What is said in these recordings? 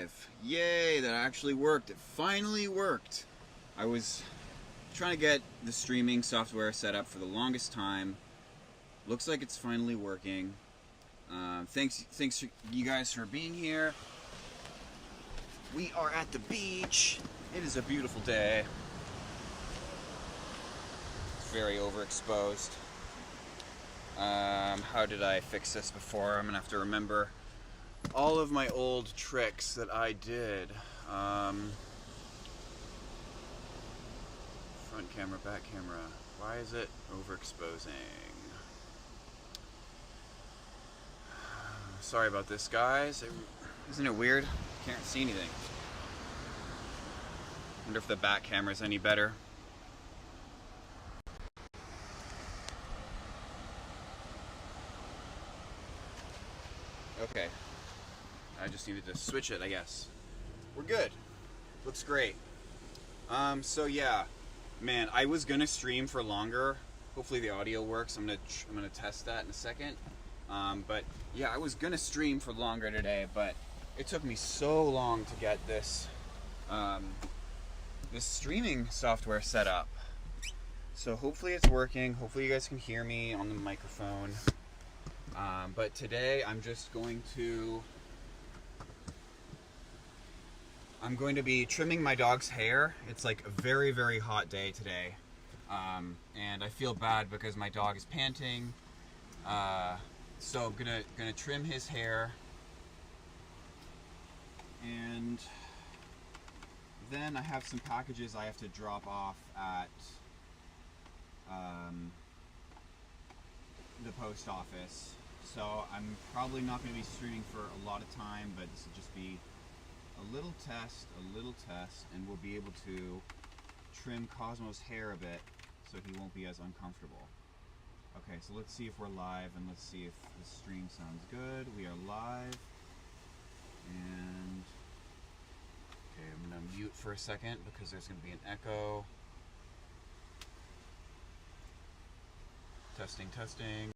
live. Yay, that actually worked. It finally worked. I was trying to get the streaming software set up for the longest time. Looks like it's finally working. Thanks you guys for being here. We are at the beach. It is a beautiful day. It's very overexposed. How did I fix this before? I'm gonna have to remember all of my old tricks that I did. Front camera, back camera. Why is it overexposing? Sorry about this, guys. Isn't it weird? Can't see anything. Wonder if the back camera is any better. Okay. I just needed to switch it, I guess. We're good. Looks great. So yeah, man, I was gonna stream for longer. Hopefully the audio works. I'm gonna test that in a second. But yeah, I was gonna stream for longer today, but it took me so long to get this this streaming software set up. So hopefully it's working. Hopefully you guys can hear me on the microphone. But today I'm going to be trimming my dog's hair. It's like a very, very hot day today. And I feel bad because my dog is panting. So I'm gonna trim his hair. And then I have some packages I have to drop off at the post office. So I'm probably not going to be streaming for a lot of time, but this will just be a little test, and we'll be able to trim Cosmo's hair a bit so he won't be as uncomfortable. Okay, so let's see if we're live, and let's see if the stream sounds good. We are live, and okay, I'm going to mute for a second because there's going to be an echo. Testing, testing.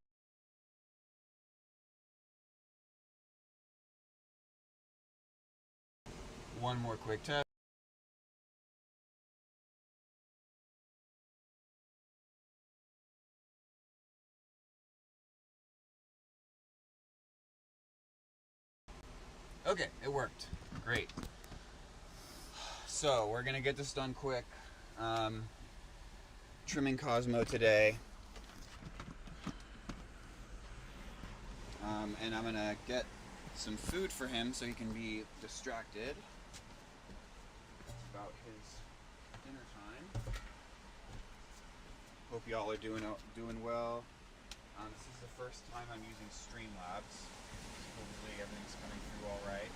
One more quick test. Okay, it worked. Great. So we're gonna get this done quick. Trimming Cosmo today. And I'm gonna get some food for him so he can be distracted about his dinner time. Hope y'all are doing well. This is the first time I'm using Streamlabs. Hopefully everything's coming through all right.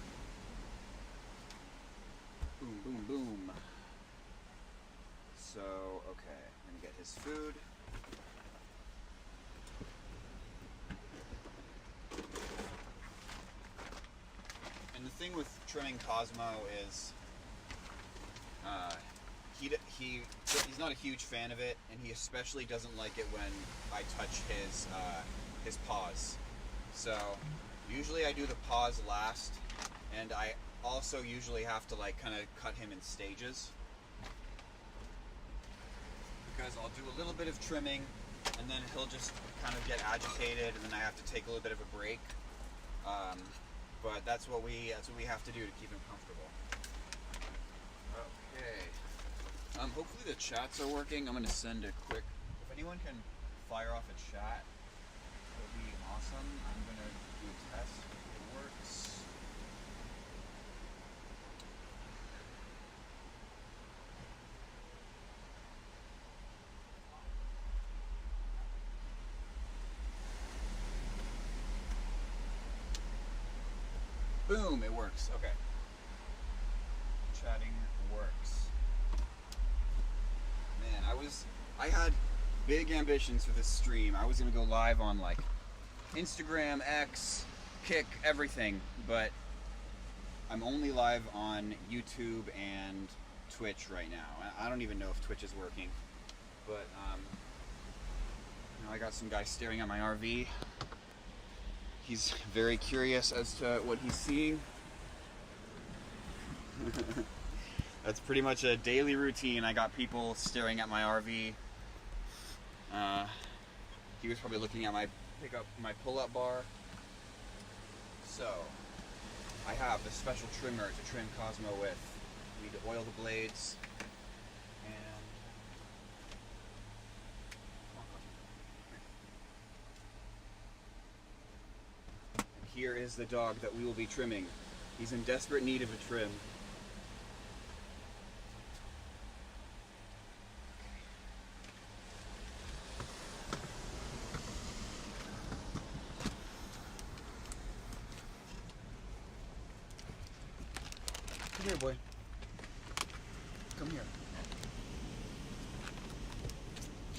Boom, boom, boom. So, okay, I'm gonna get his food. And the thing with trimming Cosmo is he's not a huge fan of it, and he especially doesn't like it when I touch his paws. So usually I do the paws last, and I also usually have to like kind of cut him in stages, because I'll do a little bit of trimming and then he'll just kind of get agitated, and then I have to take a little bit of a break. But that's what we have to do to keep him comfortable. Okay. Hopefully the chats are working. I'm gonna send a quick. If anyone can fire off a chat, that would be awesome. I'm gonna do a test if it works. Boom, it works. Okay. Chatting works. Man, I had big ambitions for this stream. I was gonna go live on like Instagram, X, Kick, everything, but I'm only live on YouTube and Twitch right now. I don't even know if Twitch is working, but I got some guy staring at my RV. He's very curious as to what he's seeing. That's pretty much a daily routine. I got people staring at my RV. He was probably looking at my pull-up bar. So, I have a special trimmer to trim Cosmo with. We need to oil the blades. And here is the dog that we will be trimming. He's in desperate need of a trim. Come here, boy. Come here.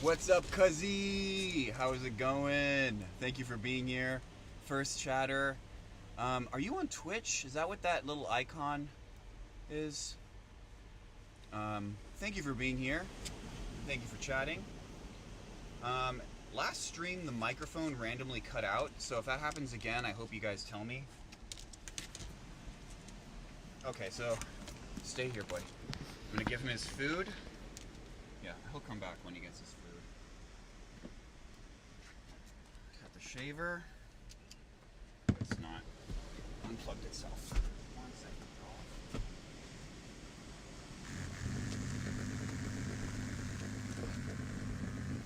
What's up, cuzzy? How's it going? Thank you for being here. First chatter. Are you on Twitch? Is that what that little icon is? Thank you for being here. Thank you for chatting. Last stream the microphone randomly cut out, so if that happens again, I hope you guys tell me. Okay, so stay here, boy. I'm gonna give him his food. Yeah, he'll come back when he gets his food. Got the shaver. It's not unplugged itself. 1 second, y'all.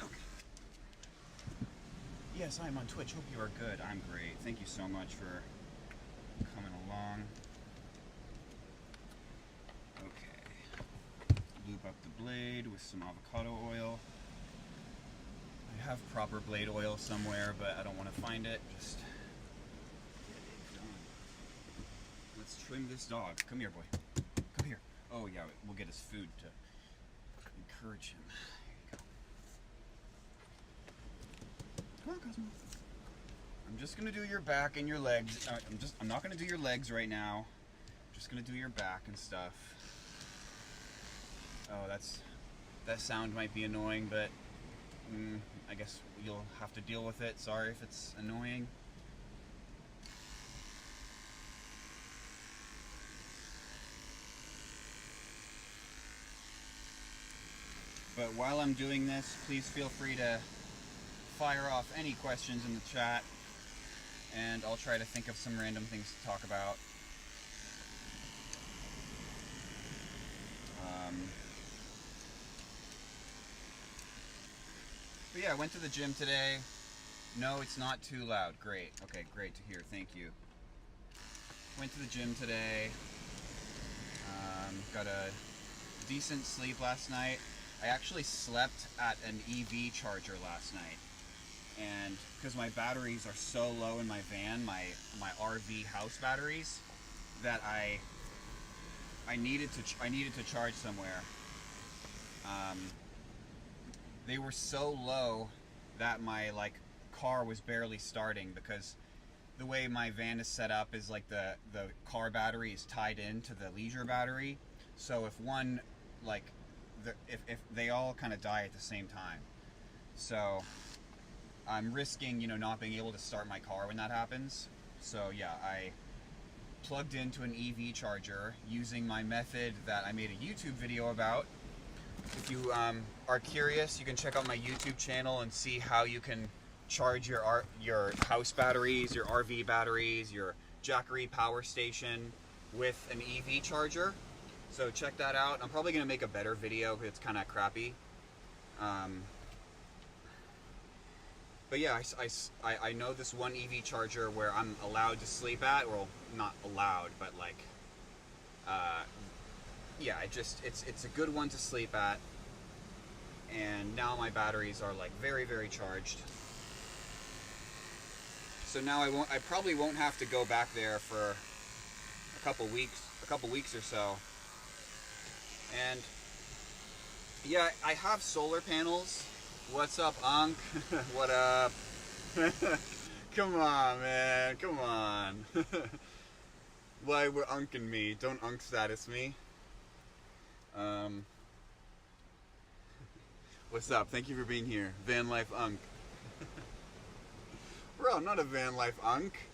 Okay. Yes, I'm on Twitch. Hope you are good. I'm great. Thank you so much for coming along. Okay. Lube up the blade with some avocado oil. I have proper blade oil somewhere, but I don't want to find it. Just let's trim this dog. Come here, boy. Come here. Oh yeah, we'll get his food to encourage him. There you go. Come on, Cosmo. I'm just gonna do your back and your legs. I'm not gonna do your legs right now. I'm just gonna do your back and stuff. Oh, that sound might be annoying, but I guess you'll have to deal with it. Sorry if it's annoying. But while I'm doing this, please feel free to fire off any questions in the chat, and I'll try to think of some random things to talk about. But yeah, I went to the gym today. No, it's not too loud. Great. Okay, great to hear. Thank you. Went to the gym today. Got a decent sleep last night. I actually slept at an EV charger last night. And because my batteries are so low in my van, my RV house batteries, that I needed to charge somewhere. They were so low that my car was barely starting, because the way my van is set up is like the car battery is tied into the leisure battery. So if one if they all kind of die at the same time, so I'm risking not being able to start my car when that happens. So yeah, I plugged into an EV charger using my method that I made a YouTube video about. If you are curious, you can check out my YouTube channel and see how you can charge your house batteries, your RV batteries, your Jackery power station with an EV charger. So check that out. I'm probably going to make a better video because it's kind of crappy. But yeah, I know this one EV charger where I'm allowed to sleep at. Well, not allowed, but yeah, it's a good one to sleep at. And now my batteries are very, very charged. So now I probably won't have to go back there for a couple weeks or so. And yeah, I have solar panels. What's up, Unk? What up? Come on, man. Come on. Why we're unking me? Don't unk status me. What's up? Thank you for being here. Van Life Unk. Bro, I'm not a van life unk.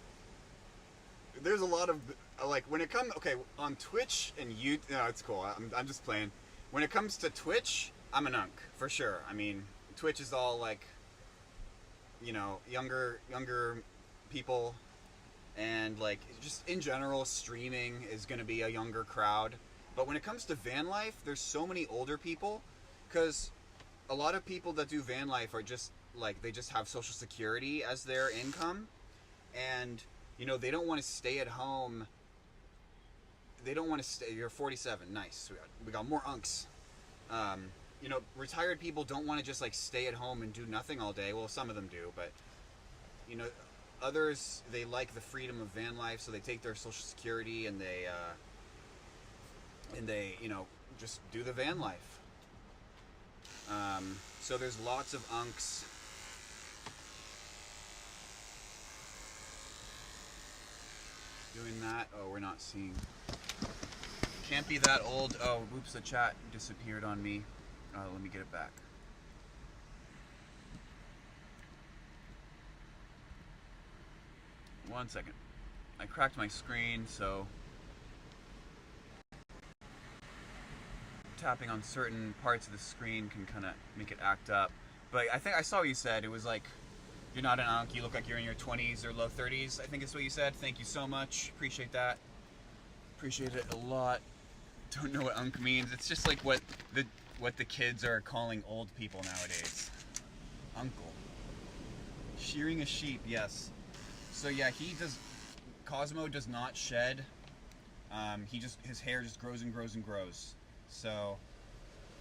There's a lot of like when it comes, okay, on Twitch and you, no, it's cool. I'm just playing. When it comes to Twitch, I'm an unk for sure. I mean, Twitch is all like, younger people, and like just in general, streaming is going to be a younger crowd. But when it comes to van life, there's so many older people, because a lot of people that do van life are just like, they just have Social Security as their income, and they don't want to stay at home. They don't want to stay. You're 47. Nice. We got more unks. Retired people don't want to just like stay at home and do nothing all day. Well, some of them do, but others, they like the freedom of van life, so they take their Social Security and they just do the van life. So there's lots of unks. Doing that. Oh, we're not seeing. Can't be that old. Oh, oops, the chat disappeared on me. Let me get it back. One second. I cracked my screen, so tapping on certain parts of the screen can kind of make it act up. But I think I saw what you said. It was like, you're not an unk, you look like you're in your 20s or low 30s, I think is what you said. Thank you so much. Appreciate that. Appreciate it a lot. Don't know what unk means. It's just like what the kids are calling old people nowadays. Uncle. Shearing a sheep, yes. So yeah, Cosmo does not shed. His hair just grows and grows and grows. So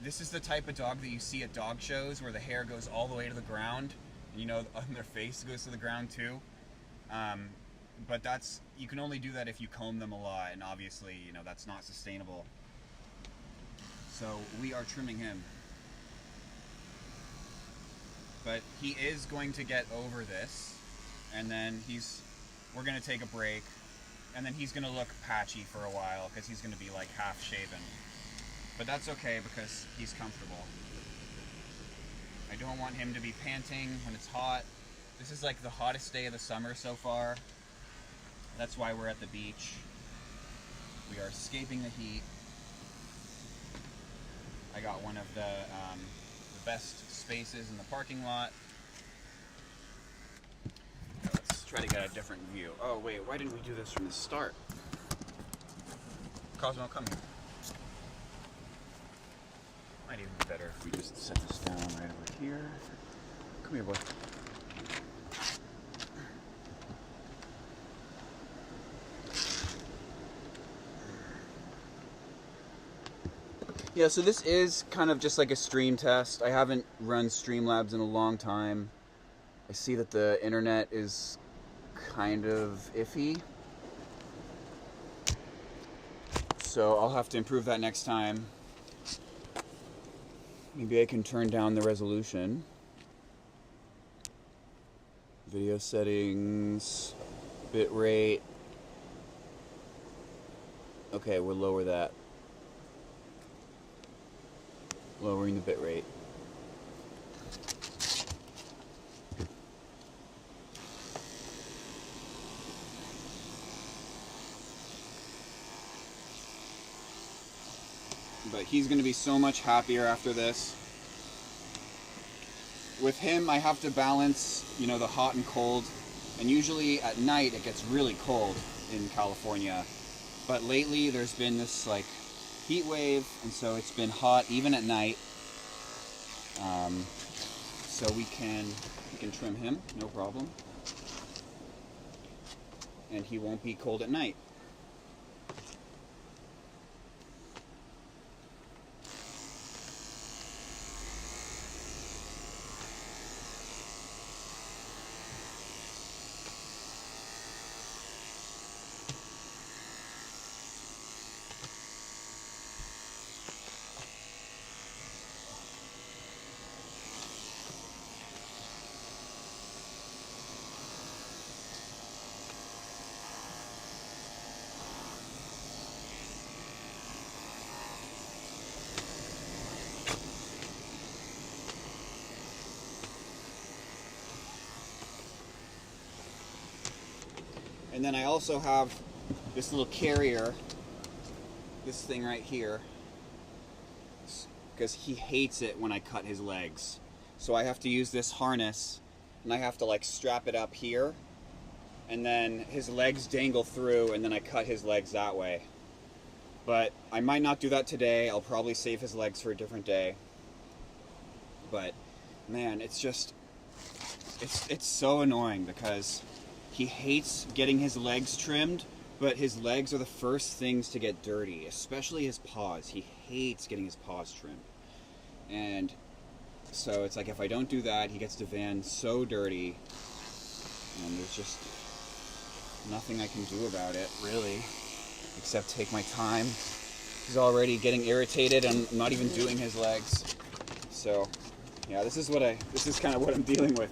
this is the type of dog that you see at dog shows where the hair goes all the way to the ground. On their face goes to the ground too. But you can only do that if you comb them a lot, and obviously, that's not sustainable. So we are trimming him. But he is going to get over this, and then we're going to take a break, and then he's going to look patchy for a while, because he's going to be like half shaven. But that's okay, because he's comfortable. I don't want him to be panting when it's hot. This is like the hottest day of the summer so far. That's why we're at the beach. We are escaping the heat. I got one of the best spaces in the parking lot. Let's try to get a different view. Oh wait, why didn't we do this from the start? Cosmo, come here. Might even be better if we just set this down right over here. Come here, boy. Yeah, so this is kind of just like a stream test. I haven't run Streamlabs in a long time. I see that the internet is kind of iffy. So I'll have to improve that next time. Maybe I can turn down the resolution. Video settings, bitrate. Okay, we'll lower that. Lowering the bitrate. But he's going to be so much happier after this. With him, I have to balance, the hot and cold. And usually at night, it gets really cold in California. But lately, there's been this, heat wave, and so it's been hot even at night. So we can trim him, no problem. And he won't be cold at night. And then I also have this little carrier, this thing right here, because he hates it when I cut his legs. So I have to use this harness, and I have to like strap it up here, and then his legs dangle through, and then I cut his legs that way. But I might not do that today. I'll probably save his legs for a different day. But man, it's just, it's so annoying because he hates getting his legs trimmed, but his legs are the first things to get dirty, especially his paws. He hates getting his paws trimmed. And so it's like if I don't do that, he gets Devan so dirty, and there's just nothing I can do about it, really, except take my time. He's already getting irritated, and I'm not even doing his legs. So, yeah, this is kind of what I'm dealing with.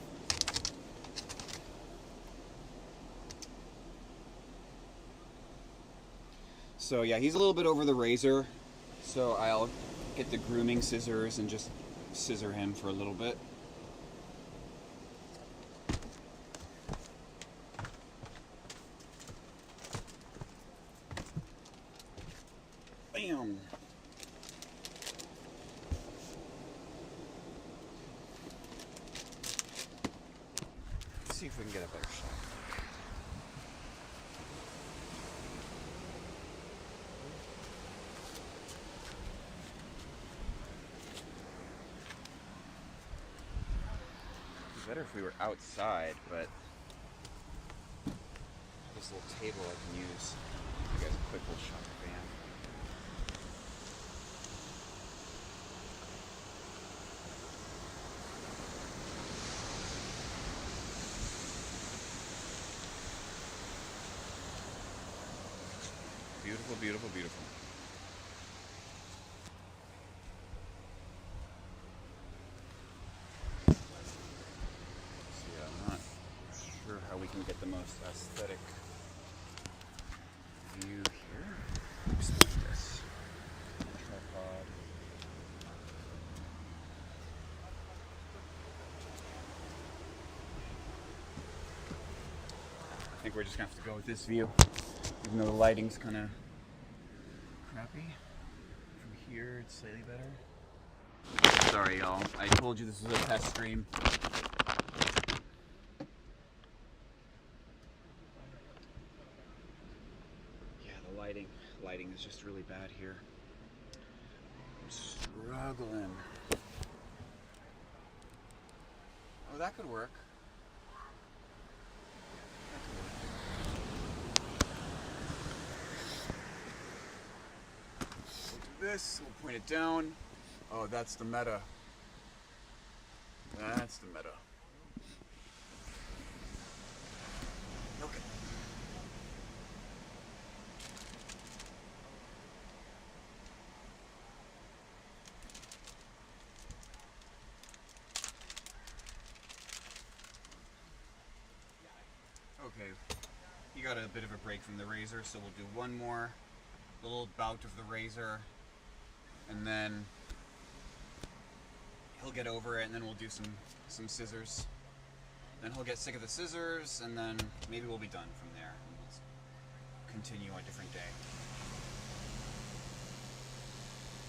So yeah, he's a little bit over the razor, so I'll get the grooming scissors and just scissor him for a little bit. Bam! Let's see if we can get a better shot. Better if we were outside, but this little table I can use. Give you guys a quick little shot of the van. Beautiful, beautiful, beautiful. How we can get the most aesthetic view here. Oops, like this. Tripod. I think we're just gonna have to go with this view, even though the lighting's kind of crappy. From here, it's slightly better. Sorry, y'all. I told you this was a test stream. Lighting is just really bad here. I'm struggling. Oh, that could work. We'll do this, we'll point it down. Oh, that's the meta. That's the meta. Okay. Okay, you got a bit of a break from the razor, so we'll do one more little bout of the razor, and then he'll get over it, and then we'll do some scissors. Then he'll get sick of the scissors, and then maybe we'll be done from there. We'll continue a different day.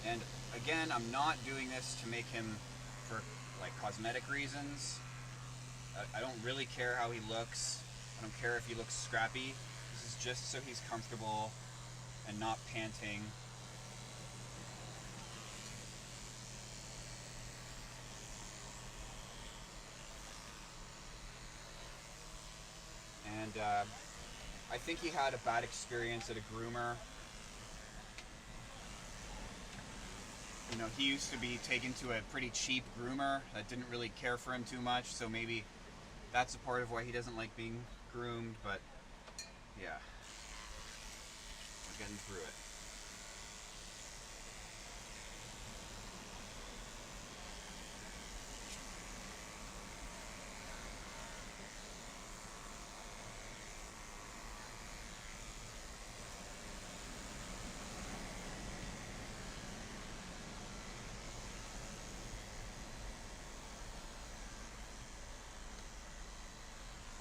And again, I'm not doing this to make him for like cosmetic reasons. I don't really care how he looks. I don't care if he looks scrappy. This is just so he's comfortable and not panting. And I think he had a bad experience at a groomer. You know, he used to be taken to a pretty cheap groomer that didn't really care for him too much, so maybe that's a part of why he doesn't like being groomed, but yeah, we're getting through it.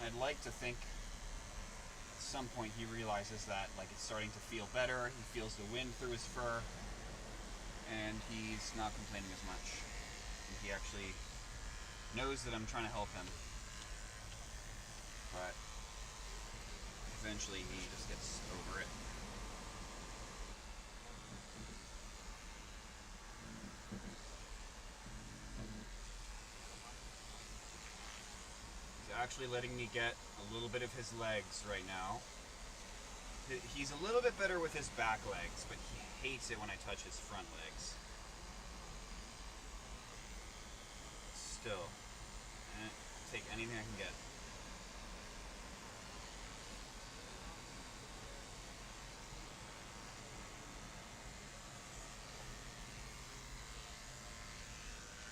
I'd like to think, let's some point he realizes that like it's starting to feel better. He feels the wind through his fur, and he's not complaining as much. And he actually knows that I'm trying to help him, but eventually he just gets over it. He's actually letting me get a little bit of his legs right now. He's a little bit better with his back legs, but he hates it when I touch his front legs. Still, take anything I can get.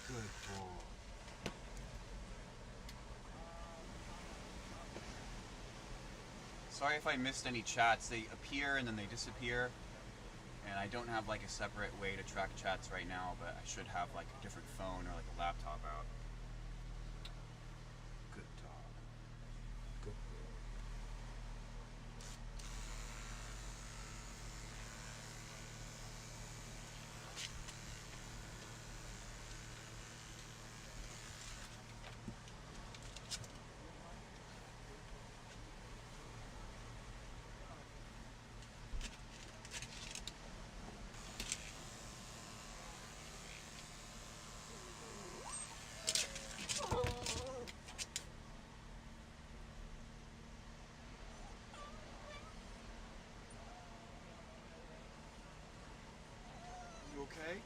Good boy. Sorry if I missed any chats. They appear and then they disappear, and I don't have like a separate way to track chats right now, but I should have like a different phone or like a laptop out. Good dog. Good boy. You okay?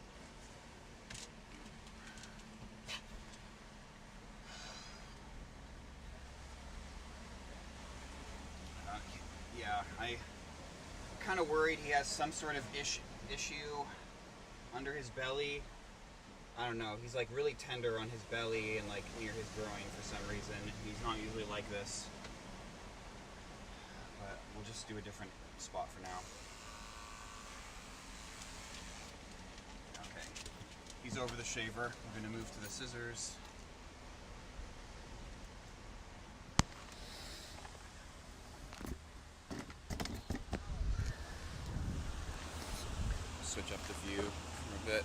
Yeah, I'm kind of worried he has some sort of issue under his belly. I don't know, he's like really tender on his belly and like near his groin for some reason. He's not usually like this. But we'll just do a different spot for now. Okay, he's over the shaver. We're gonna move to the scissors. Switch up the view for a bit.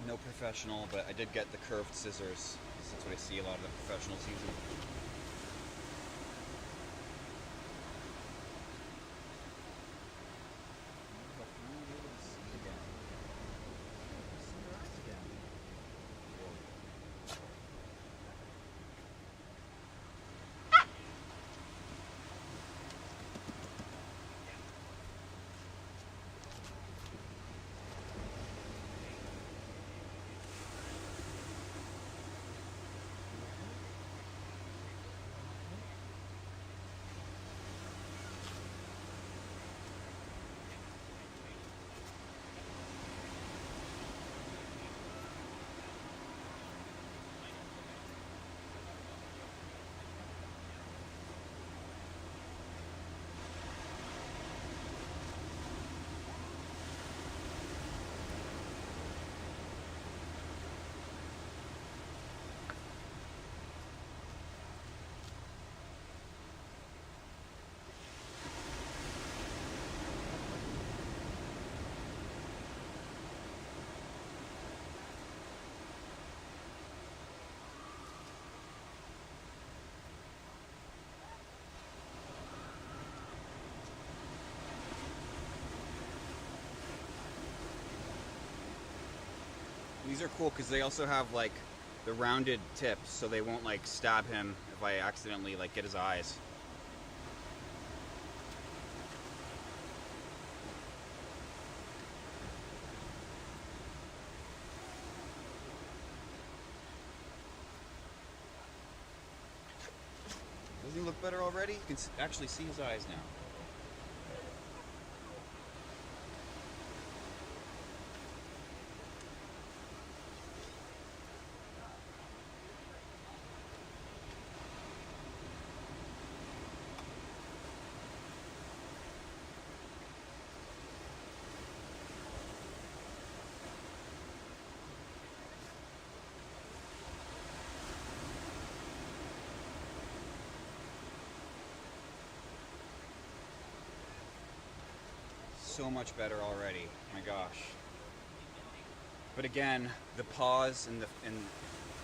No professional, but I did get the curved scissors. That's what I see a lot of the professionals using. These are cool because they also have like the rounded tips, so they won't like stab him if I accidentally like get his eyes. Doesn't he look better already? You can actually see his eyes now. So much better already. My gosh. But again, the paws and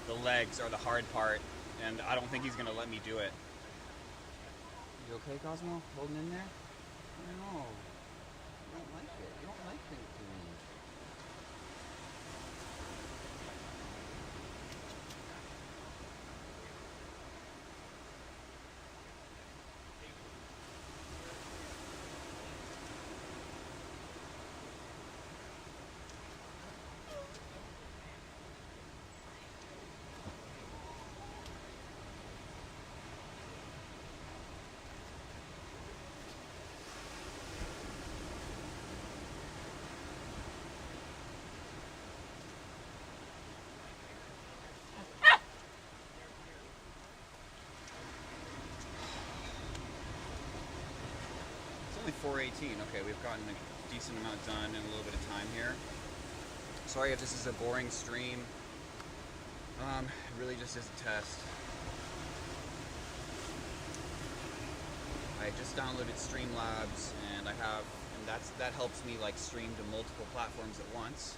the legs are the hard part, and I don't think he's gonna let me do it. You okay, Cosmo? Holding in there? I know. You don't like it. You don't like things doing. It's only 4:18. Okay, we've gotten a decent amount done in a little bit of time here. Sorry if this is a boring stream. It really just is a test. I just downloaded Streamlabs, and that helps me like stream to multiple platforms at once.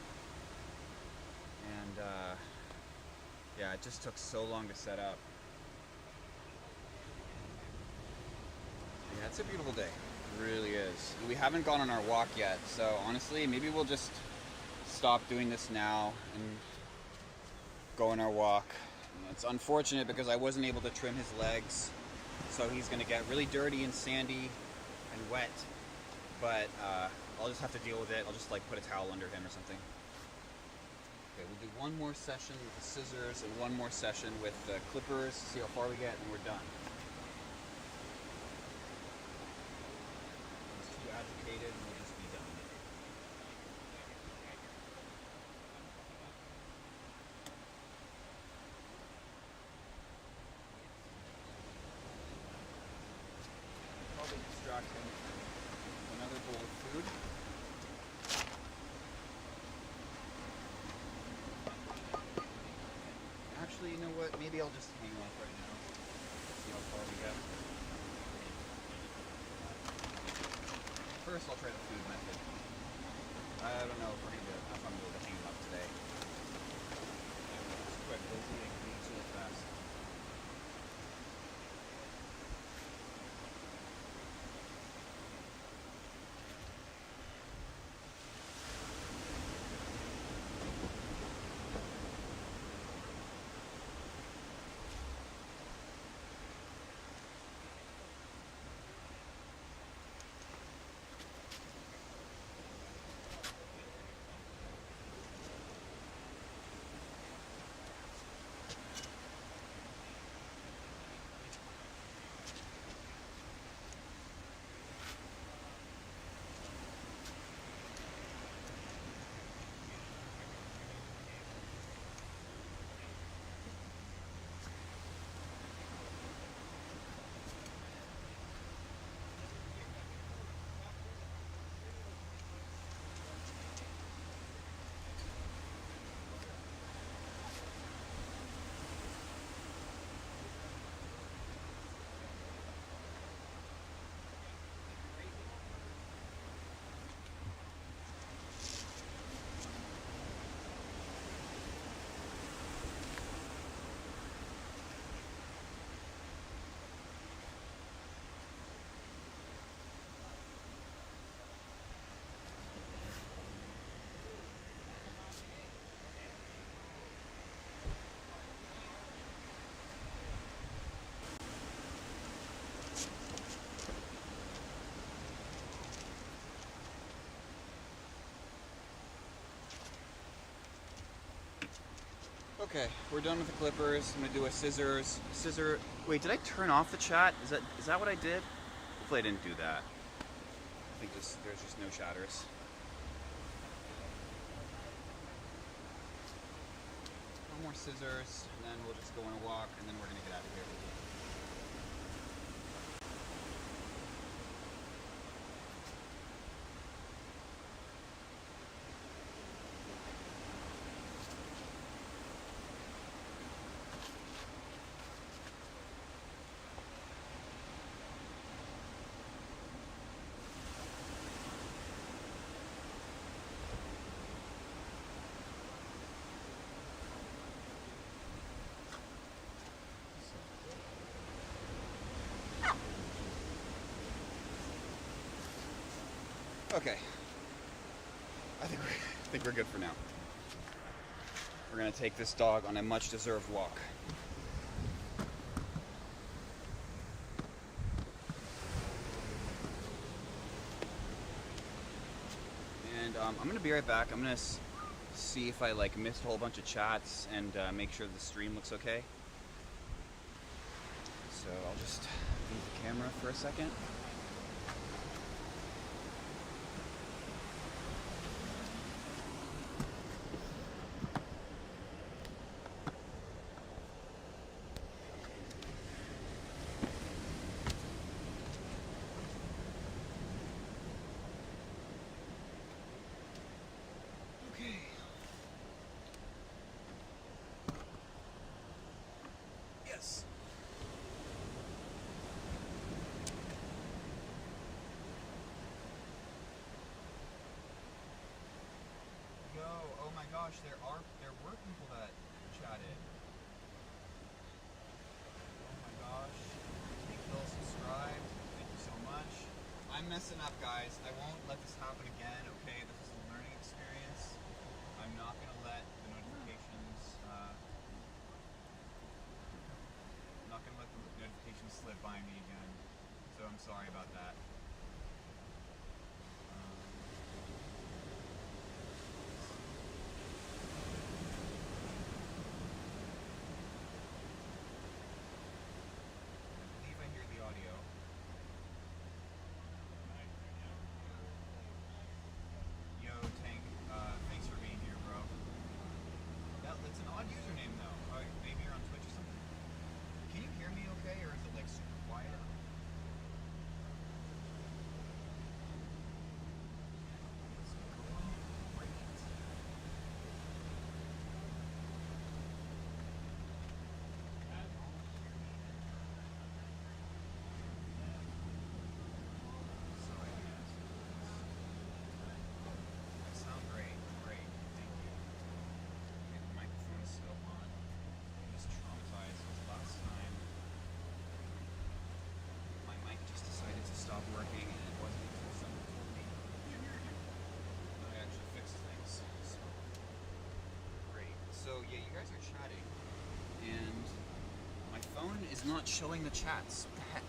And yeah, it just took so long to set up. Yeah, it's a beautiful day. It really is. We haven't gone on our walk yet, so honestly, maybe we'll just stop doing this now and go on our walk. It's unfortunate because I wasn't able to trim his legs, so he's going to get really dirty and sandy and wet, but I'll just have to deal with it. I'll just like put a towel under him or something. Okay, we'll do one more session with the scissors and one more session with the clippers, see how far we get, and we're done. He's too agitated and we'll just be done. Probably distract him with another bowl of food. Actually, you know what? Maybe I'll just hang off right now. See how far we get. First, I'll try the food method. I don't know if I'm gonna be able to hang him up today. It's quick, those eat really fast. Okay, we're done with the clippers. I'm gonna do a scissor. Wait, did I turn off the chat? Is that what I did? Hopefully I didn't do that. I think there's just no chatters. No more scissors, and then we'll just go on a walk, and then we're gonna get out of here. Okay. I think we're good for now. We're gonna take this dog on a much-deserved walk. And I'm gonna be right back. I'm gonna see if I missed a whole bunch of chats and make sure the stream looks okay. So I'll just leave the camera for a second. Oh my gosh, there were people that chatted. Oh my gosh. Take Bill subscribe. Thank you so much. I'm messing up, guys. I won't let this happen again, okay? This is a learning experience. I'm not gonna let the notifications slip by me again. So I'm sorry about that. So yeah, you guys are chatting, and my phone is not showing the chats. What the heck?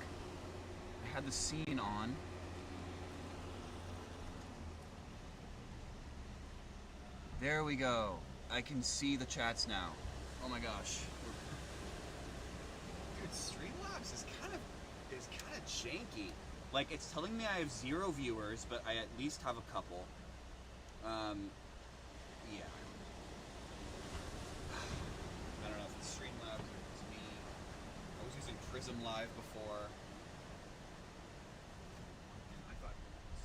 I had the scene on. There we go. I can see the chats now. Oh my gosh. Dude, Streamlabs is kind of janky. Like, it's telling me I have 0 viewers, but I at least have a couple. Yeah. I don't know if it's Streamlabs or if it's me. I was using Prism Live before. And I thought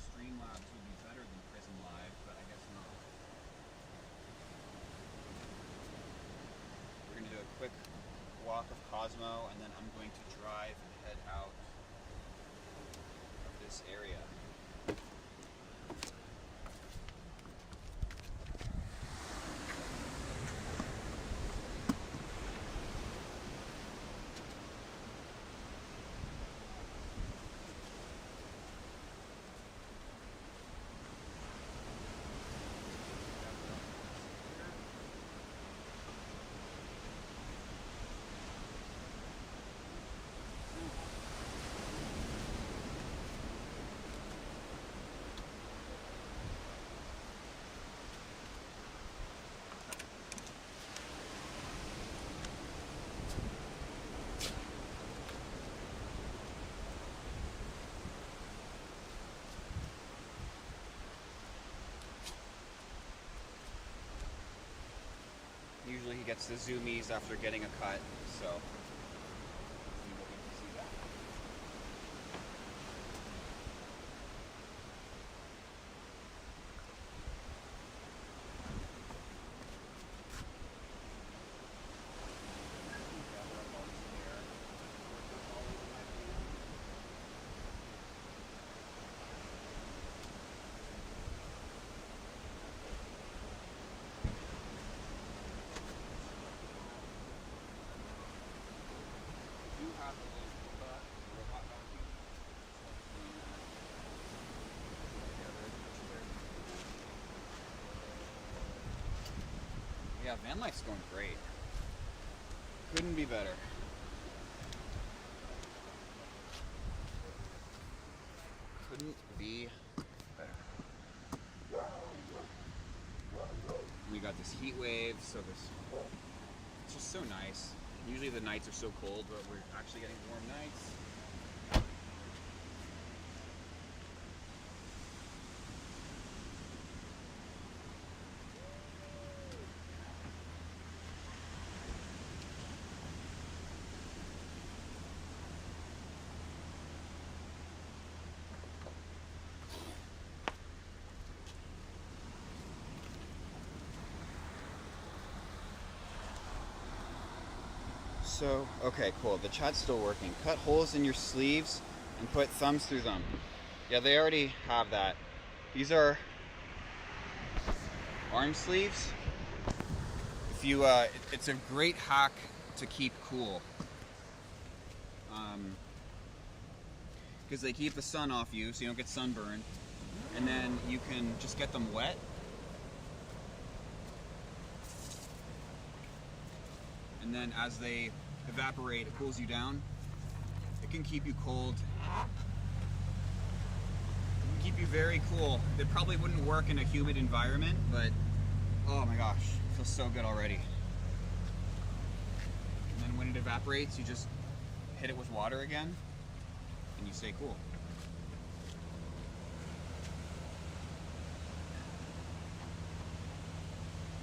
Streamlabs would be better than Prism Live, but I guess not. We're going to do a quick walk of Cosmo, and then I'm going to drive and head out of this area. Usually he gets the zoomies after getting a cut, so we will get to see that. Yeah, van life's going great. Couldn't be better. Couldn't be better. We got this heat wave, so it's just so nice. Usually the nights are so cold, but we're actually getting warm nights. So, okay, cool. The chat's still working. Cut holes in your sleeves and put thumbs through them. Yeah, they already have that. These are arm sleeves. If you, it's a great hack to keep cool. Because they keep the sun off you, so you don't get sunburned. And then you can just get them wet. And then as they evaporate, it cools you down. It can keep you cold. It can keep you very cool. It probably wouldn't work in a humid environment, but oh my gosh, it feels so good already. And then when it evaporates, you just hit it with water again, and you stay cool.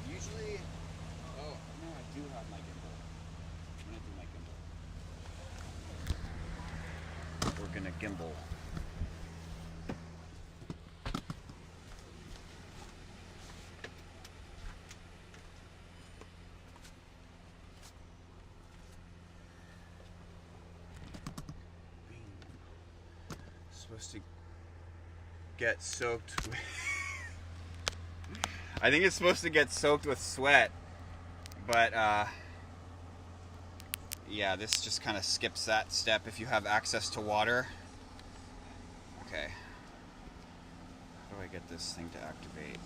Usually, oh no, I do have my gimbal. I'm gonna do my gimbal. We're gonna gimbal. Supposed to get soaked with I think it's supposed to get soaked with sweat, but yeah, this just kind of skips that step if you have access to water. Okay. How do I get this thing to activate?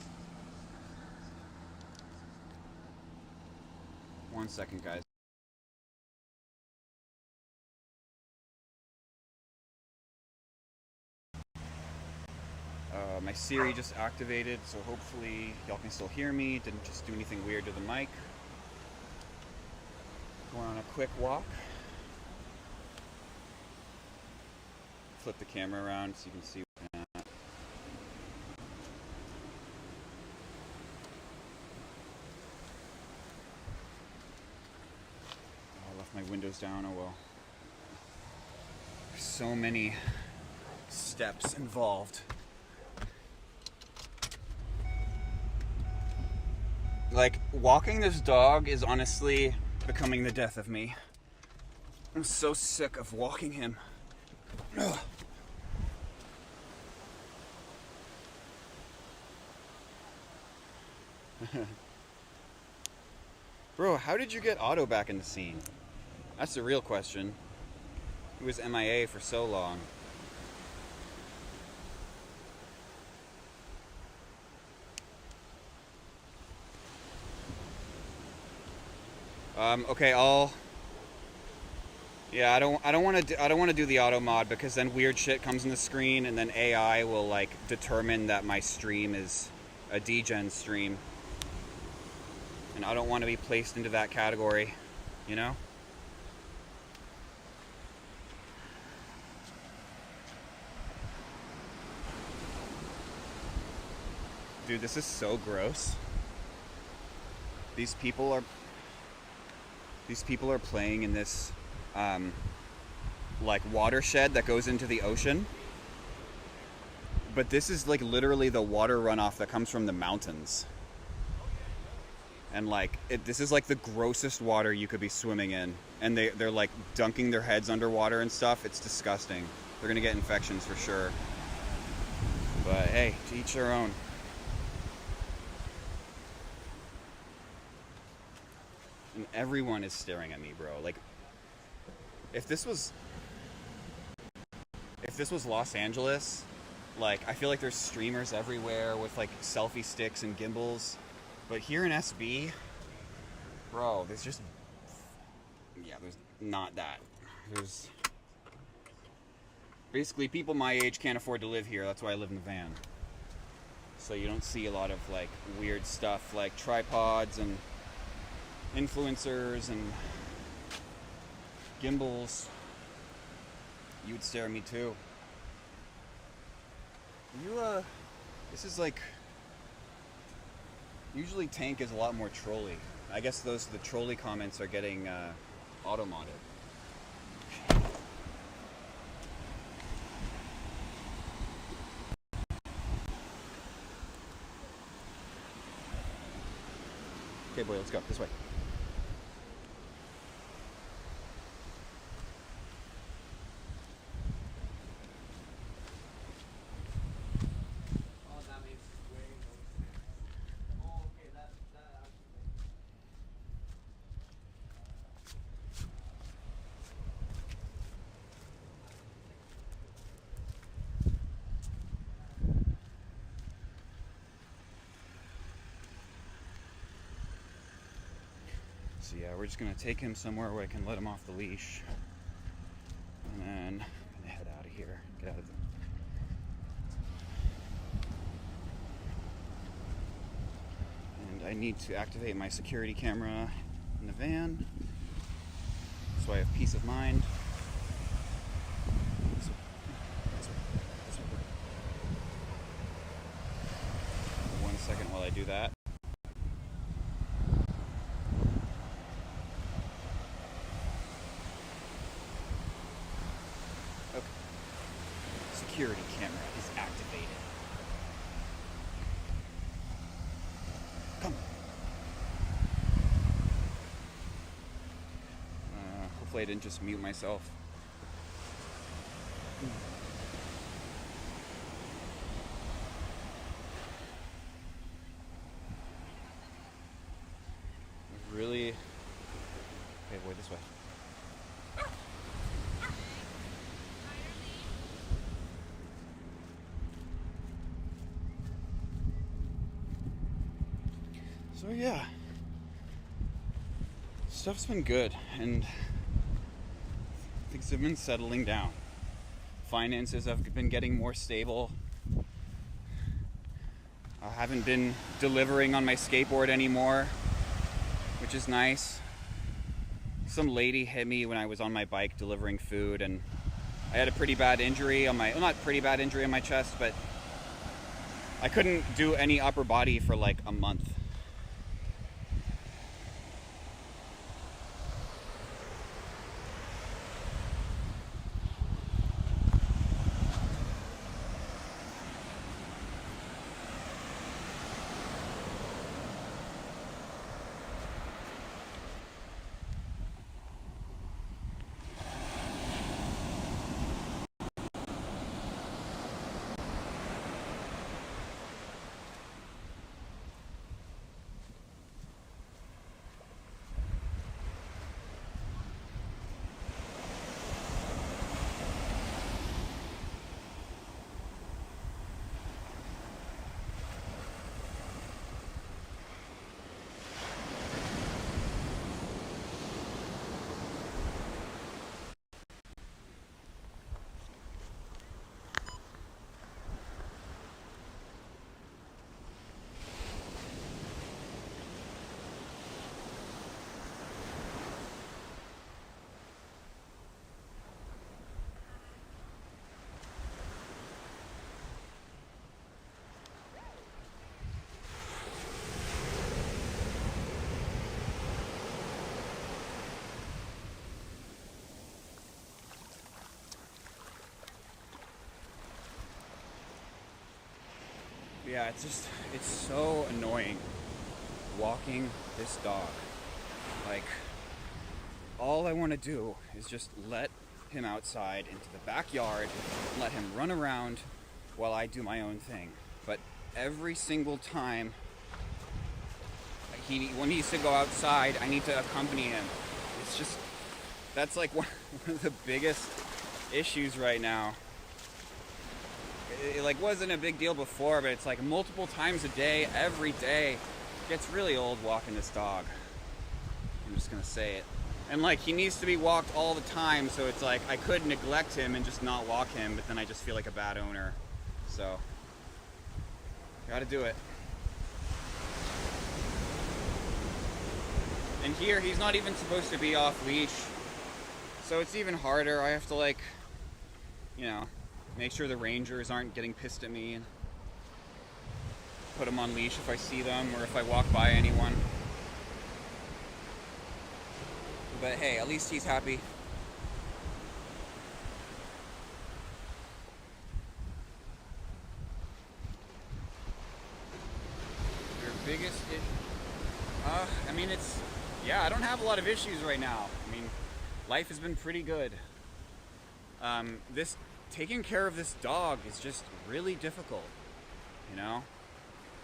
1 second, guys. My Siri just activated, so hopefully y'all can still hear me. Didn't just do anything weird to the mic. Going on a quick walk. Flip the camera around so you can see what's going on. I left my windows down, oh well. There's so many steps involved. Like, walking this dog is honestly becoming the death of me. I'm so sick of walking him. Ugh. Bro, how did you get Otto back in the scene? That's the real question. He was MIA for so long. Okay, yeah, I don't want to do the auto mod because then weird shit comes in the screen and then AI will like determine that my stream is a degen stream. And I don't want to be placed into that category, you know? Dude, this is so gross. These people are These people are playing in this like watershed that goes into the ocean. But this is like literally the water runoff that comes from the mountains. And like this is like the grossest water you could be swimming in. And they're like dunking their heads underwater and stuff. It's disgusting. They're gonna get infections for sure. But hey, to each their own. And everyone is staring at me, bro. Like, if this was Los Angeles, like, I feel like there's streamers everywhere with like selfie sticks and gimbals. But here in SB, bro, there's not that. There's basically people my age can't afford to live here. That's why I live in the van. So you don't see a lot of like weird stuff like tripods and influencers and gimbals. You would stare at me too. This is like, usually Tank is a lot more trolly. I guess the trolley comments are getting auto-modded. Okay, boy, let's go this way. So yeah, we're just gonna take him somewhere where I can let him off the leash, and then I'm gonna head out of here. Get out of there. And I need to activate my security camera in the van, so I have peace of mind. One second while I do that. Security camera is activated. Come. Hopefully I didn't just mute myself. Really? Okay, boy, this way. So yeah, stuff's been good, and things have been settling down. Finances have been getting more stable. I haven't been delivering on my skateboard anymore, which is nice. Some lady hit me when I was on my bike delivering food, and I had a pretty bad injury on my, well, not pretty bad injury on my chest, but I couldn't do any upper body for like a month. yeah, it's so annoying walking this dog. Like, all I want to do is just let him outside into the backyard, let him run around while I do my own thing. But every single time when he needs to go outside, I need to accompany him. It's just, that's like one of the biggest issues right now. It like wasn't a big deal before, but it's like multiple times a day, every day. It gets really old walking this dog. I'm just gonna say it. And like, he needs to be walked all the time, so it's like I could neglect him and just not walk him, but then I just feel like a bad owner. So, gotta do it. And here, he's not even supposed to be off leash, so it's even harder. I have to, like, you know, make sure the rangers aren't getting pissed at me and put them on leash if I see them or if I walk by anyone. But hey, at least he's happy. Your biggest issue? I mean, yeah, I don't have a lot of issues right now. I mean, life has been pretty good. Taking care of this dog is just really difficult, you know?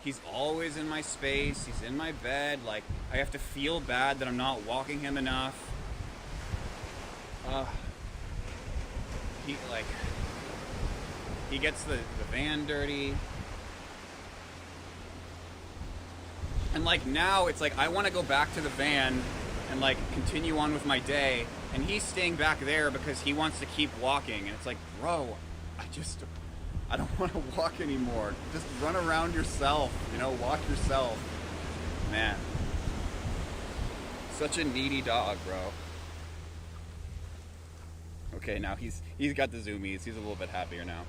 He's always in my space, he's in my bed, like, I have to feel bad that I'm not walking him enough. He gets the van dirty. And like now, it's like I want to go back to the van and like continue on with my day, and he's staying back there because he wants to keep walking. And it's like, bro, I don't want to walk anymore. Just run around yourself, you know, walk yourself. Man, such a needy dog, bro. Okay, now he's got the zoomies. He's a little bit happier now.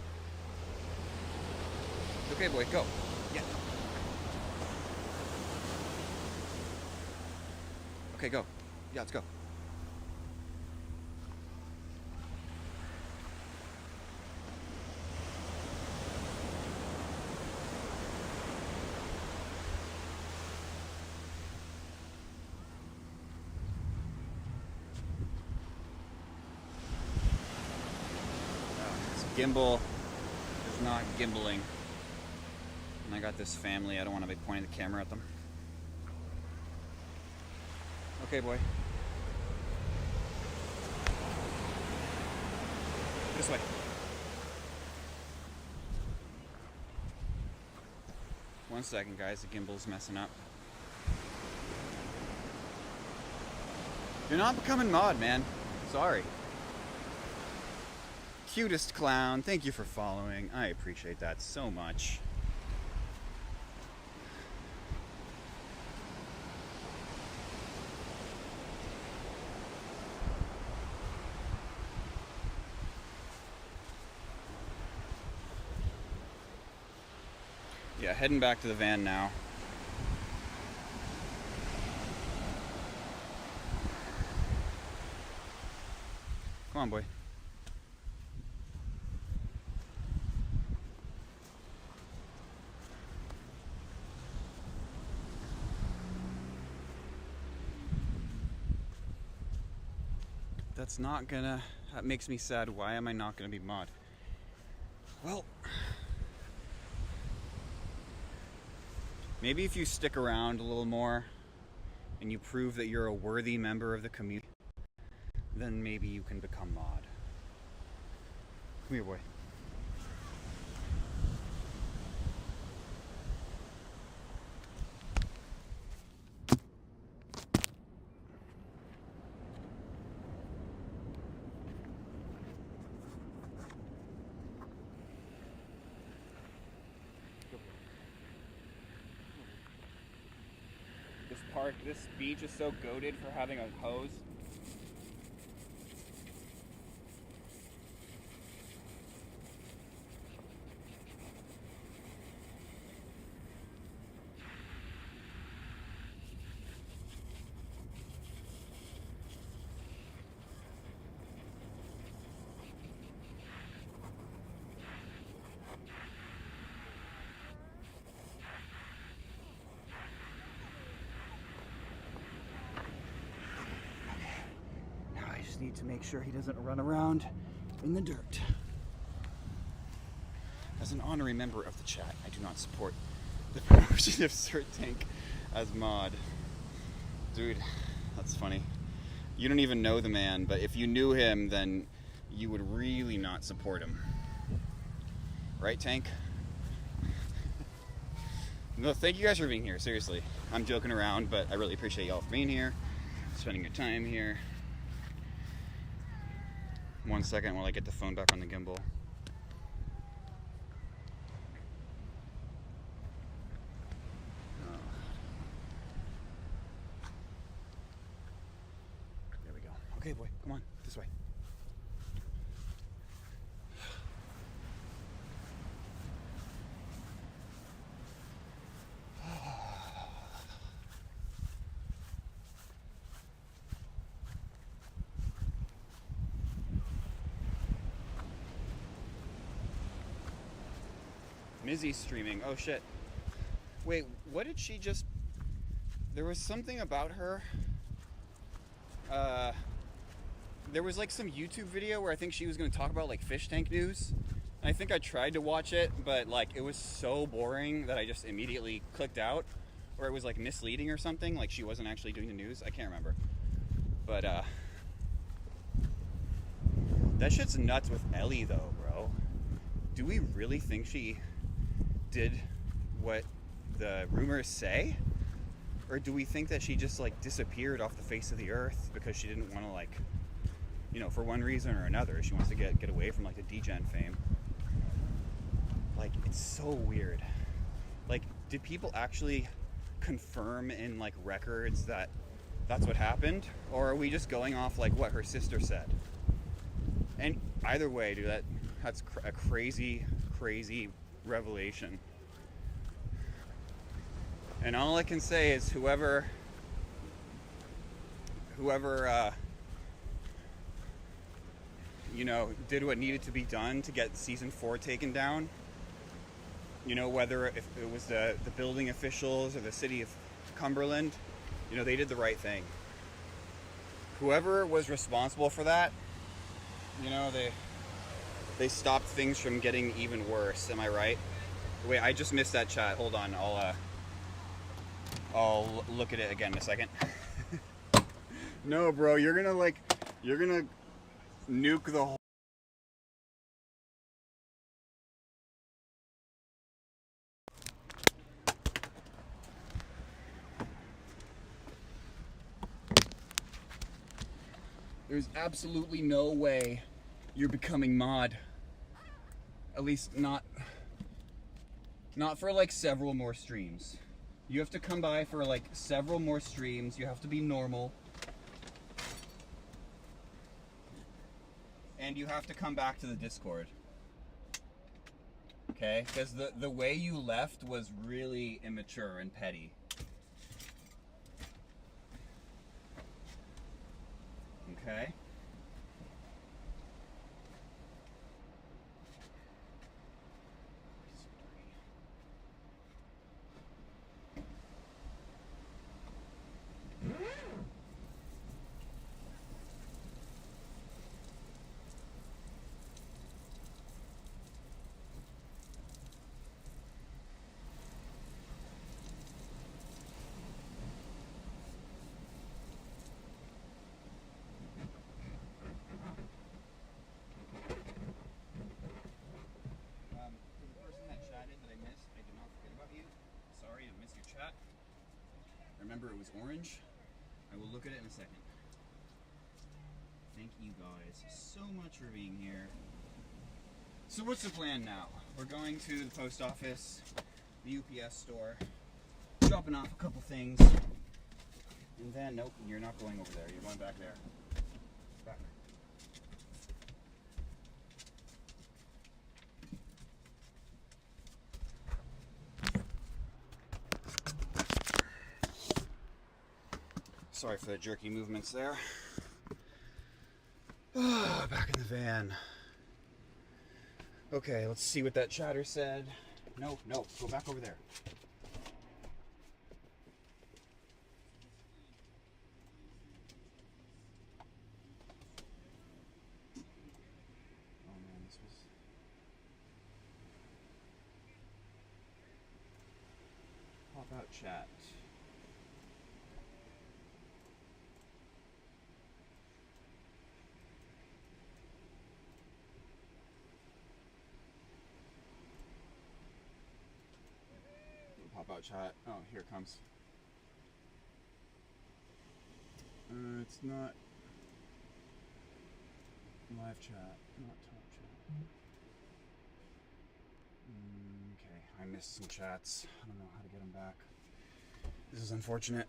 Okay, boy, go. Yeah. Okay, go. Yeah, let's go. This gimbal is not gimbaling. And I got this family. I don't want to be pointing the camera at them. Okay, boy. This way. One second, guys. The gimbal's messing up. You're not becoming mod, man. Sorry. Cutest clown. Thank you for following. I appreciate that so much. Yeah, heading back to the van now. Come on, boy. That makes me sad. Why am I not gonna be mod? Well, maybe if you stick around a little more and you prove that you're a worthy member of the community, then maybe you can become mod. Come here, boy. This beach is so goated for having a hose. need to make sure he doesn't run around in the dirt. As an honorary member of the chat, I do not support the promotion of Sir Tank as mod. Dude, that's funny. You don't even know the man, but if you knew him, then you would really not support him. Right, Tank? No, thank you guys for being here, seriously. I'm joking around, but I really appreciate y'all for being here, spending your time here. 1 second while I get the phone back on the gimbal. There we go. Okay, boy, come on, this way. Mizzy's streaming. Oh shit. Wait, what did she just... There was something about her. There was like some YouTube video where I think she was going to talk about like fish tank news. And I think I tried to watch it, but like it was so boring that I just immediately clicked out. Or it was like misleading or something. Like she wasn't actually doing the news. I can't remember. But that shit's nuts with Ellie though, bro. Do we really think she did what the rumors say? Or do we think that she just like disappeared off the face of the earth because she didn't want to, like, you know, for one reason or another, she wants to get away from like the degen fame? Like, it's so weird. Like, did people actually confirm in like records that that's what happened, or are we just going off like what her sister said? And either way, dude, that's a crazy revelation. And all I can say is whoever you know, did what needed to be done to get season 4 taken down, you know, whether if it was the building officials or the city of Cumberland, you know, they did the right thing. Whoever was responsible for that, you know, they stopped things from getting even worse. Am I right? Wait, I just missed that chat. Hold on, I'll look at it again in a second. No, bro, you're gonna nuke the whole... There's absolutely no way you're becoming mod. At least not for like several more streams. You have to come by for like several more streams. You have to be normal. And you have to come back to the Discord. Okay? Because the way you left was really immature and petty. Okay? Remember, it was orange. I will look at it in a second. Thank you guys so much for being here. So what's the plan now? We're going to the post office, the UPS store, dropping off a couple things, and then, nope, you're not going over there. You're going back there. Back. Sorry for the jerky movements there. Back in the van. Okay, let's see what that chatter said. No, go back over there. out chat. Pop out chat. Oh, here it comes. It's not live chat, not top chat. Okay, I missed some chats. I don't know how to get them back. This is unfortunate.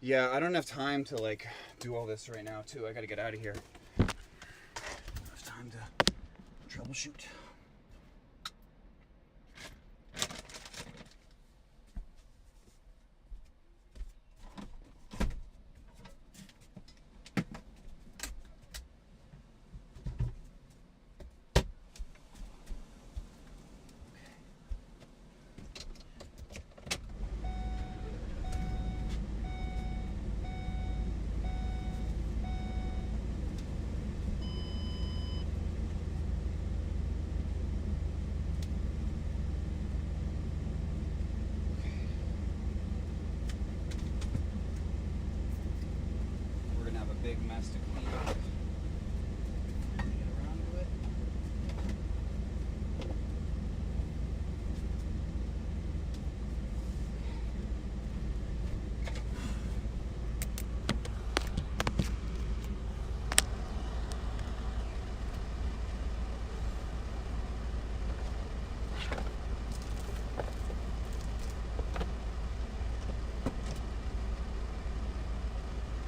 Yeah, I don't have time to like do all this right now too. I gotta get out of here. I don't have time to troubleshoot. Big mess to clean up. Get around to it.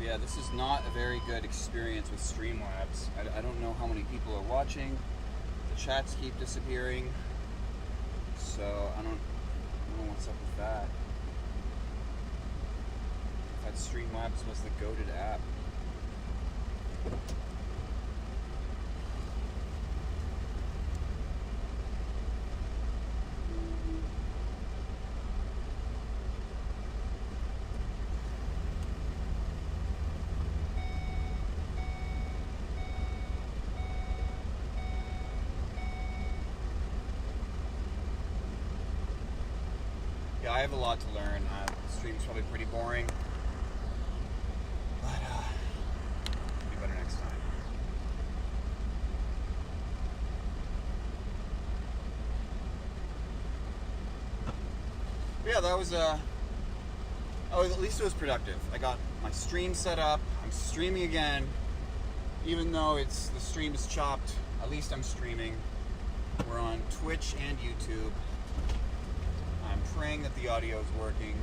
Yeah, this is not a very good experience with Streamlabs. I don't know how many people are watching. The chats keep disappearing. So I don't know what's up with that. I thought Streamlabs was the goated app. Yeah, I have a lot to learn. The stream's probably pretty boring, but it'll be better next time. But yeah, that was at least it was productive. I got my stream set up. I'm streaming again, even though the stream is chopped. At least I'm streaming. We're on Twitch and YouTube. I'm praying that the audio is working.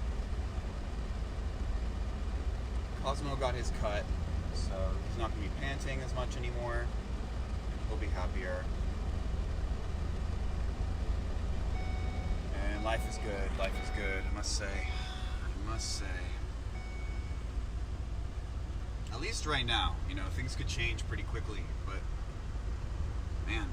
Cosmo got his cut, so he's not going to be panting as much anymore. He'll be happier. And life is good. Life is good, I must say. I must say. At least right now, things could change pretty quickly, but man.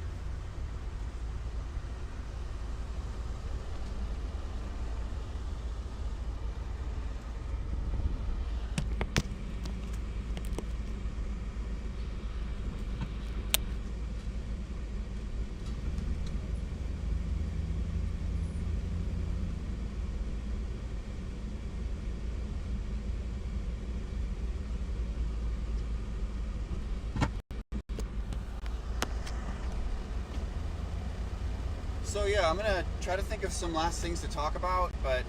So yeah, I'm gonna try to think of some last things to talk about, but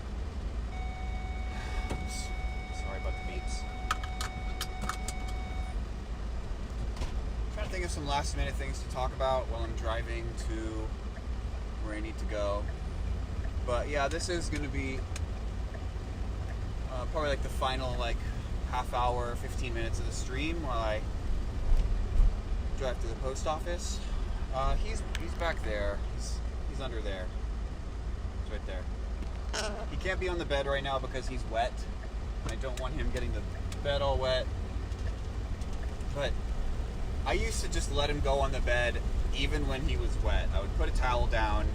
sorry about the beeps. Trying to think of some last minute things to talk about while I'm driving to where I need to go. But yeah, this is gonna be probably like the final half hour, 15 minutes of the stream while I drive to the post office. He's back there. He's under there. He's right there. He can't be on the bed right now because he's wet. I don't want him getting the bed all wet. But I used to just let him go on the bed even when he was wet. I would put a towel down,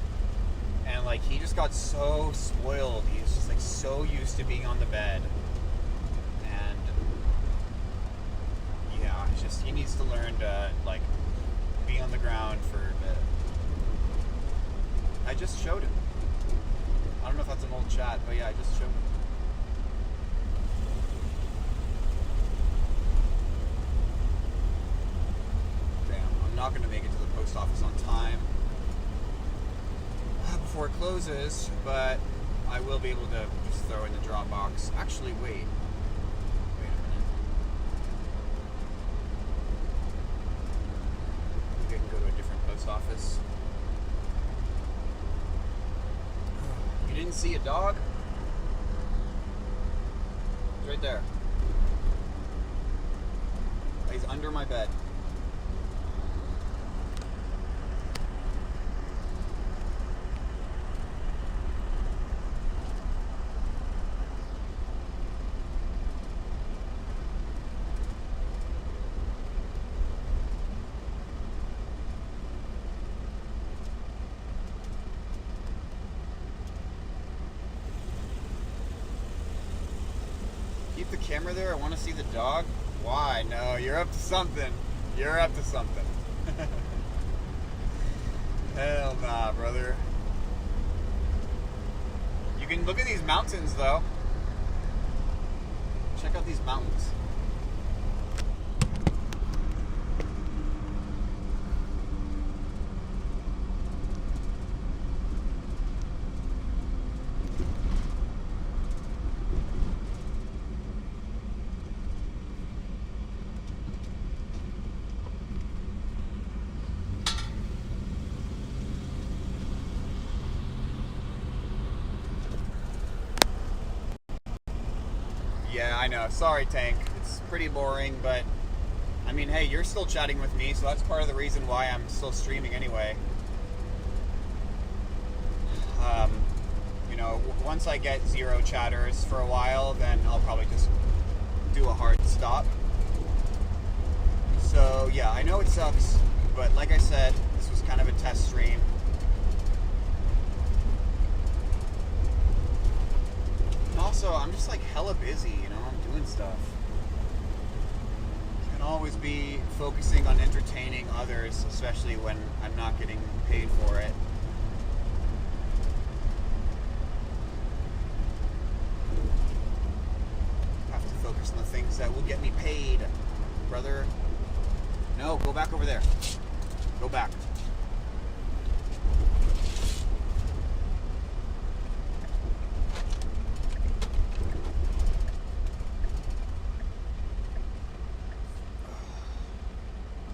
and he just got so spoiled. He was just so used to being on the bed. And yeah, it's just he needs to learn to be on the ground for a bit. I just showed him. chat. But yeah, I just showed. Damn, I'm not gonna make it to the post office on time before it closes, but I will be able to just throw in the drop box. Actually, wait a minute. Maybe I can go to a different post office. You didn't see a dog? He's right there. He's under my bed. Keep the camera there. I want to see the dog. Why? No, you're up to something. You're up to something. Hell nah, brother. You can look at these mountains, though. Check out these mountains. Yeah, I know. Sorry, Tank. It's pretty boring, but I mean, hey, you're still chatting with me, so that's part of the reason why I'm still streaming anyway. You know, once I get 0 chatters for a while, then I'll probably just do a hard stop. So, yeah, I know it sucks, but like I said, this was kind of a test stream. And also, I'm just like hella busy, you know, I'm doing stuff. Can't always be focusing on entertaining others, especially when I'm not getting paid for it. Have to focus on the things that will get me paid, brother. No, go back over there. Go back.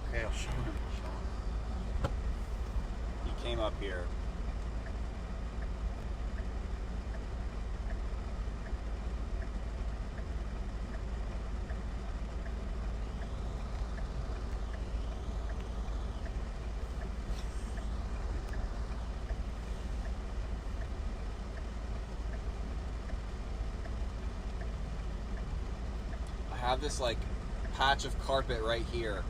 Okay, I'll show him. He came up here. I have this like patch of carpet right here,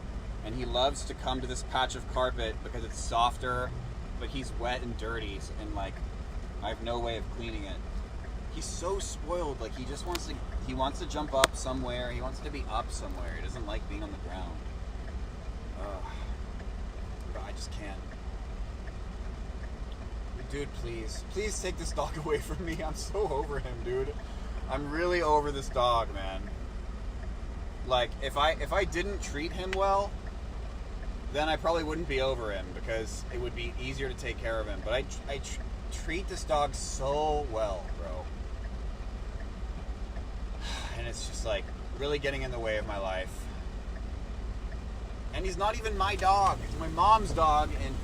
and he loves to come to this patch of carpet because it's softer, but he's wet and dirty, and like I have no way of cleaning it. He's so spoiled. Like he just wants to jump up somewhere. He wants to be up somewhere. He doesn't like being on the ground. But I just can't. Dude, please take this dog away from me. I'm so over him, dude. I'm really over this dog, man. Like, if I didn't treat him well, then I probably wouldn't be over him because it would be easier to take care of him. But I treat this dog so well, bro. And it's just like really getting in the way of my life. And he's not even my dog. It's my mom's dog, and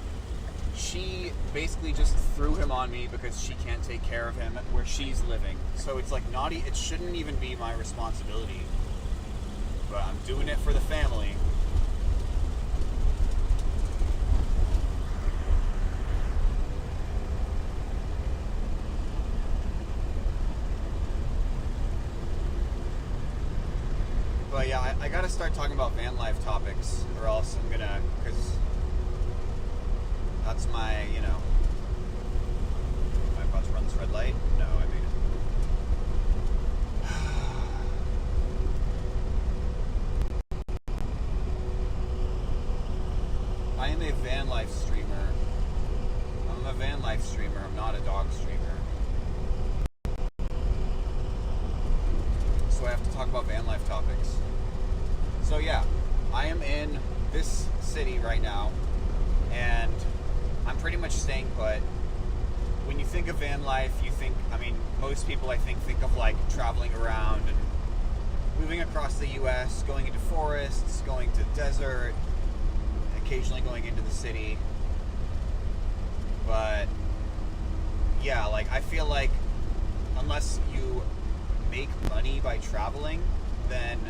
she basically just threw him on me because she can't take care of him where she's living. So it's like it shouldn't even be my responsibility. But I'm doing it for the family. But yeah, I gotta start talking about van life topics, or else I'm gonna, because that's my, you know. Am I about to run this red light? No, I made it. I am a van life streamer. I'm a van life streamer. I'm not a dog streamer. talk about van life topics. So yeah, I am in this city right now, and I'm pretty much staying put. When you think of van life, you think, most people I think of like traveling around and moving across the US, going into forests, going to desert, occasionally going into the city. But yeah, like I feel like unless you make money by traveling, then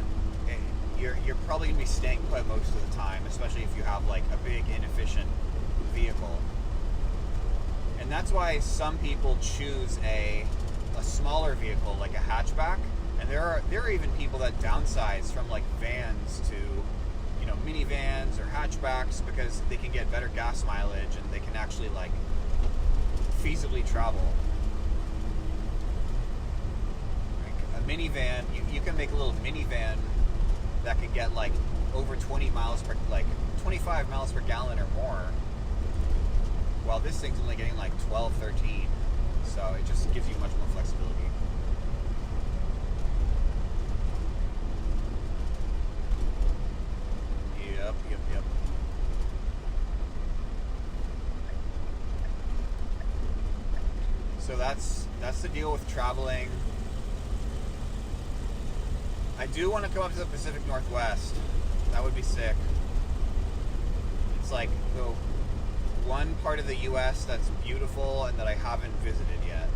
you're probably gonna be staying put most of the time, especially if you have like a big inefficient vehicle. And that's why some people choose a smaller vehicle like a hatchback, and there are even people that downsize from like vans to minivans or hatchbacks because they can get better gas mileage and they can actually like feasibly travel. Like a minivan, you can make a little minivan that can get like over 25 miles per gallon or more, while this thing's only getting like 12, 13. So it just gives you much more flexibility. Yep. So that's the deal with traveling. I do want to come up to the Pacific Northwest. That would be sick. It's like the one part of the US that's beautiful and that I haven't visited yet.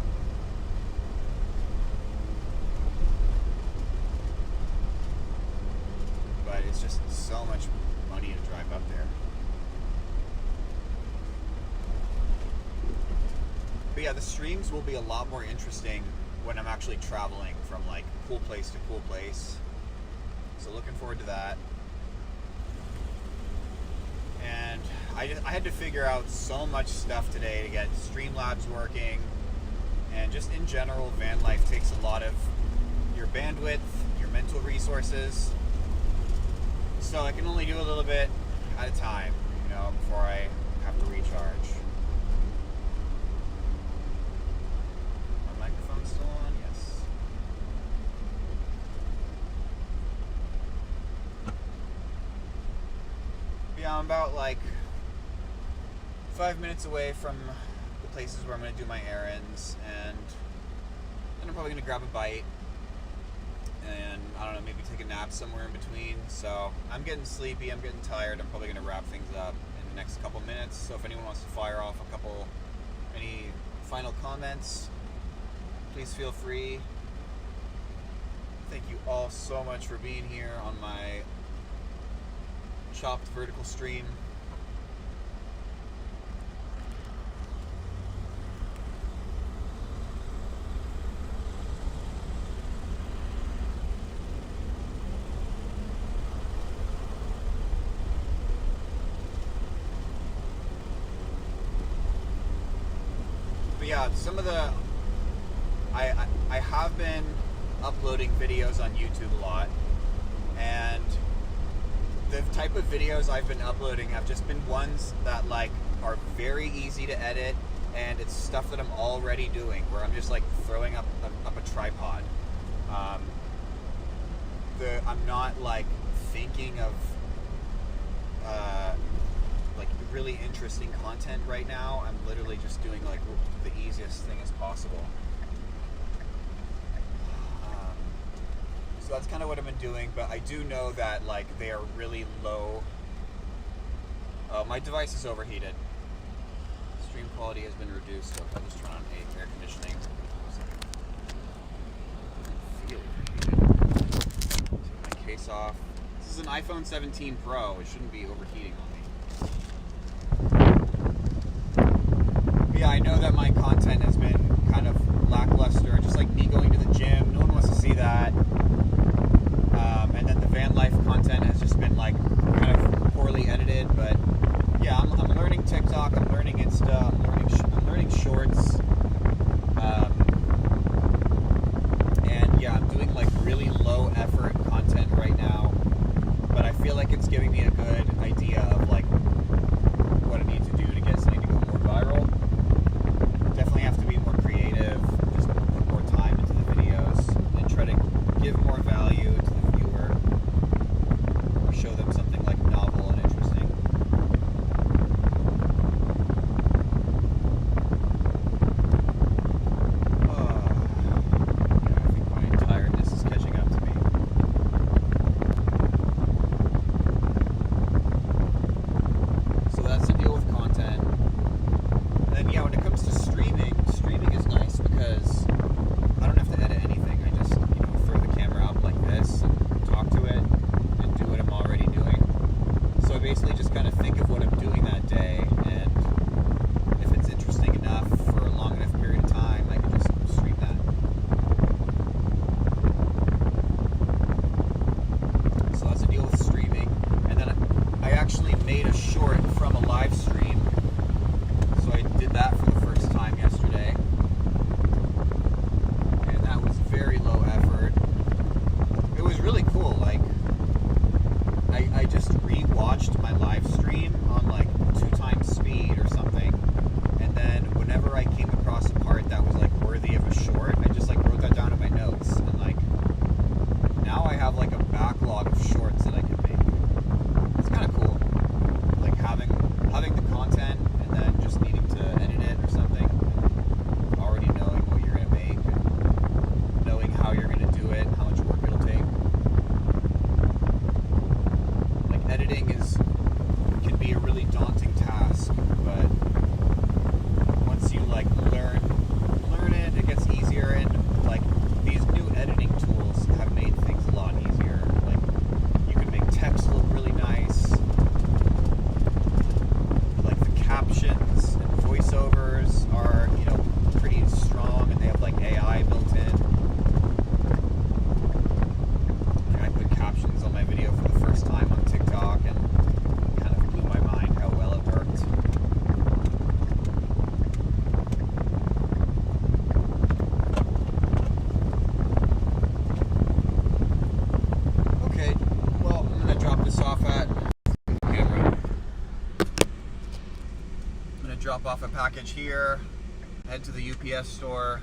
But it's just so much money to drive up there. But yeah, the streams will be a lot more interesting when I'm actually traveling from like cool place to cool place. So looking forward to that. And I had to figure out so much stuff today to get Streamlabs working, and just in general, van life takes a lot of your bandwidth, your mental resources. So I can only do a little bit at a time, before I have to recharge. My microphone's still on? Yes. Yeah, I'm about like 5 minutes away from the places where I'm going to do my errands, and then I'm probably going to grab a bite and, I don't know, maybe take a nap somewhere in between. So I'm getting sleepy, I'm getting tired. I'm probably going to wrap things up in the next couple minutes. So if anyone wants to fire off any final comments, please feel free. Thank you all so much for being here on my chopped vertical stream. But yeah, I have been uploading videos on YouTube a lot, and the type of videos I've been uploading have just been ones that like are very easy to edit, and it's stuff that I'm already doing, where I'm just like throwing up a tripod. I'm not like thinking of like really interesting content right now. I'm literally just doing like the easiest thing as possible. So that's kind of what I've been doing, but I do know that like they are really low. My device is overheated. Stream quality has been reduced, so I'll just turn on air conditioning. I feel overheated. Take my case off. This is an iPhone 17 Pro. It shouldn't be overheating on me. But yeah, I know that my content has been kind of lackluster, just like me going to the gym. No one wants to see that. And then the van life content has just been like kind of poorly edited. But yeah, I'm learning TikTok, I'm learning Insta, I'm learning Shorts, and yeah, I'm doing like really low effort content right now. But I feel like it's giving me a good idea of like what I need to do to get something to go more viral. Definitely have to be more creative, just put more time into the videos, and try to give more value watched my live stream on like 2x speed or something, and then whenever I came across a part that was like worthy of a short, I just like wrote that down in my notes, and like now I have like a backlog of shorts that I can make. It's kind of cool, like having the content and then just needing to edit it or something, and already knowing what you're gonna make and knowing how you're gonna do it, how much work it'll take. Like editing can be a really daunting task, but once you like learn it, it gets easier, and like these new editing tools have made things a lot easier. Like you can make text look really nice, like the captions and voiceovers are, you know, pretty strong, and they have like AI built in. Like I put captions on my video for the first time on TikTok, and it kind of blew my mind how well it worked. Okay, well, I'm gonna drop this off at camera. I'm gonna drop off a package here, head to the UPS store.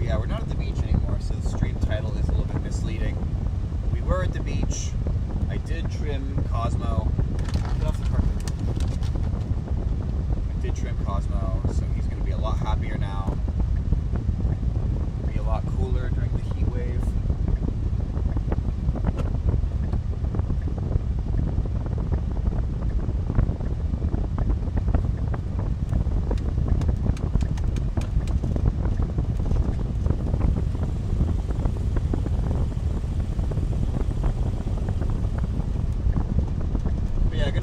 Yeah, we're not at the beach anymore, so the stream title is a little bit misleading. We were at the beach. I did trim Cosmo. Get off the parking. I did trim Cosmo, so he's going to be a lot happier now. Be a lot cooler during the heat wave.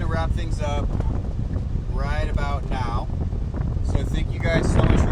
Wrap things up right about now. So thank you guys so much for